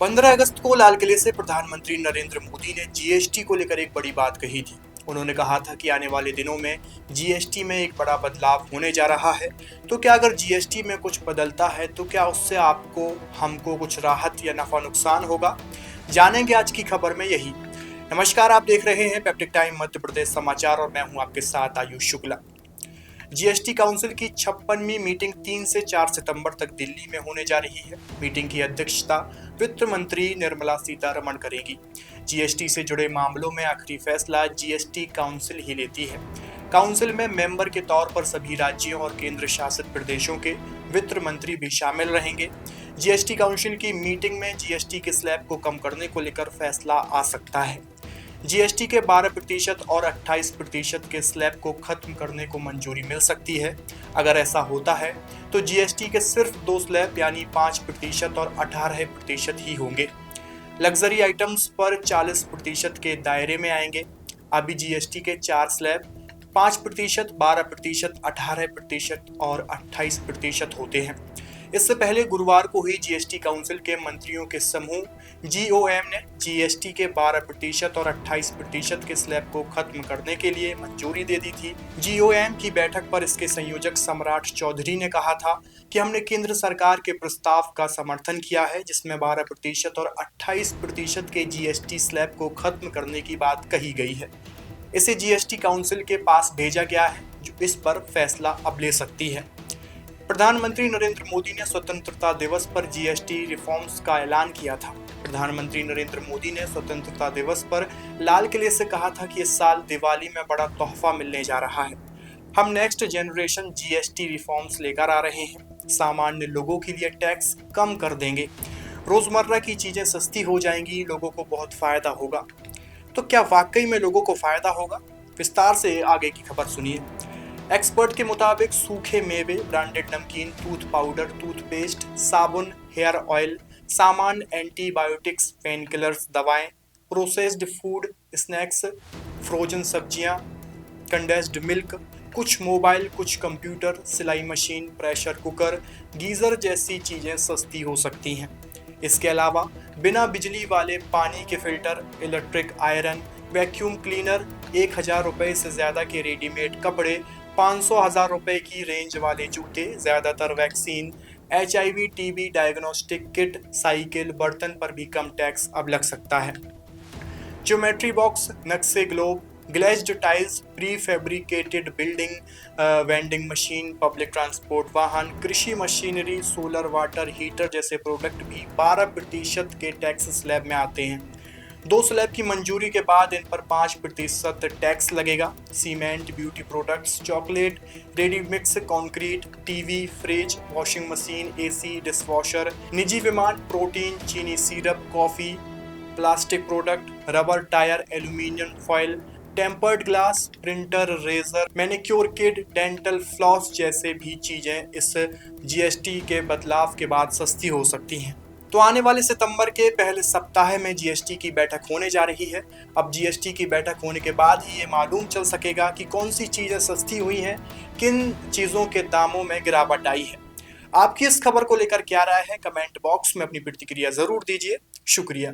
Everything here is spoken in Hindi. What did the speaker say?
15 अगस्त को लाल किले से प्रधानमंत्री नरेंद्र मोदी ने जीएसटी को लेकर एक बड़ी बात कही थी। उन्होंने कहा था कि आने वाले दिनों में जीएसटी में एक बड़ा बदलाव होने जा रहा है। तो क्या अगर जीएसटी में कुछ बदलता है तो क्या उससे आपको हमको कुछ राहत या नफा नुकसान होगा? जानेंगे आज की खबर में यही। नमस्कार, आप देख रहे हैं पेप्टिक टाइम मध्य प्रदेश समाचार और मैं हूं आपके साथ आयुष शुक्ला। जीएसटी काउंसिल की 56वीं मीटिंग 3 से 4 सितंबर तक दिल्ली में होने जा रही है। मीटिंग की अध्यक्षता वित्त मंत्री निर्मला सीतारमण करेगी। जीएसटी से जुड़े मामलों में आखिरी फैसला जीएसटी काउंसिल ही लेती है। काउंसिल में मेंबर के तौर पर सभी राज्यों और केंद्र शासित प्रदेशों के वित्त मंत्री भी शामिल रहेंगे। जीएसटी काउंसिल की मीटिंग में जीएसटी के स्लैब को कम करने को लेकर फैसला आ सकता है। जीएसटी के 12% और 28% के स्लैब को खत्म करने को मंजूरी मिल सकती है। अगर ऐसा होता है तो जीएसटी के सिर्फ 2 स्लैब यानी 5% और 18% ही होंगे। लग्जरी आइटम्स पर 40% के दायरे में आएंगे। अभी जीएसटी के 4 स्लैब 5%, 12%, 18% और 28% होते हैं। इससे पहले गुरुवार को ही जीएसटी काउंसिल के मंत्रियों के समूह जीओएम ने जीएसटी के 12% और 28% के स्लैब को खत्म करने के लिए मंजूरी दे दी थी। जीओएम की बैठक पर इसके संयोजक सम्राट चौधरी ने कहा था कि हमने केंद्र सरकार के प्रस्ताव का समर्थन किया है, जिसमें 12% और 28% के जीएसटी स्लैब को खत्म करने की बात कही गई है। इसे जीएसटी काउंसिल के पास भेजा गया है, जो इस पर फैसला अब ले सकती है। प्रधानमंत्री नरेंद्र मोदी ने स्वतंत्रता दिवस पर जीएसटी रिफॉर्म्स का ऐलान किया था। प्रधानमंत्री नरेंद्र मोदी ने स्वतंत्रता दिवस पर लाल किले से कहा था कि इस साल दिवाली में बड़ा तोहफा मिलने जा रहा है। हम नेक्स्ट जनरेशन जीएसटी रिफॉर्म्स लेकर आ रहे हैं। सामान्य लोगों के लिए टैक्स कम कर देंगे, रोजमर्रा की चीजें सस्ती हो जाएंगी, लोगों को बहुत फायदा होगा। तो क्या वाकई में लोगों को फायदा होगा? विस्तार से आगे की खबर सुनिए। एक्सपर्ट के मुताबिक सूखे मेवे, ब्रांडेड नमकीन, टूथ पाउडर, टूथपेस्ट, साबुन, हेयर ऑयल, सामान, एंटीबायोटिक्स, पेन किलर्स, दवाएं, प्रोसेस्ड फूड, स्नैक्स, फ्रोजन सब्जियां, कंडेंस्ड मिल्क, कुछ मोबाइल, कुछ कंप्यूटर, सिलाई मशीन, प्रेशर कुकर, गीजर जैसी चीजें सस्ती हो सकती हैं। इसके अलावा बिना बिजली वाले पानी के filter, electric iron, vacuum cleaner, 1000 रुपए से ज्यादा के रेडीमेड कपड़े, 500,000 रुपए की रेंज वाले जूते, ज्यादातर vaccine, HIV TB diagnostic kit, cycle, बर्तन पर भी कम टैक्स अब लग सकता है। ज्योमेट्री बॉक्स, नक्शे globe, glazed tiles, pre fabricated building, vending machine, public transport वाहन, कृषि मशीनरी, सोलर वाटर हीटर जैसे प्रोडक्ट भी 12% के टैक्स स्लैब में आते हैं। 2 स्लैब की मंजूरी के बाद इन पर 5% टैक्स लगेगा। Cement, beauty products, chocolate, ready mix concrete, TV, fridge, washing machine, AC, dishwasher, निजी विमान, प्रोटीन, चीनी syrup, coffee, plastic product, rubber tyre, aluminium foil, tempered glass, printer, razor, manicure kit, dental floss जैसे भी चीजें इस जीएसटी के बदलाव के बाद सस्ती हो सकती हैं। तो आने वाले सितंबर के पहले सप्ताह में जीएसटी की बैठक होने जा रही है। अब जीएसटी की बैठक होने के बाद ही ये मालूम चल सकेगा कि कौन सी चीजें सस्ती हुई हैं, किन चीजों के दामों में गिरावट आई है। आपकी इस खबर को लेकर क्या राय है? कमेंट बॉक्स में अपनी प्रतिक्रिया जरूर दीजिए। शुक्रिया।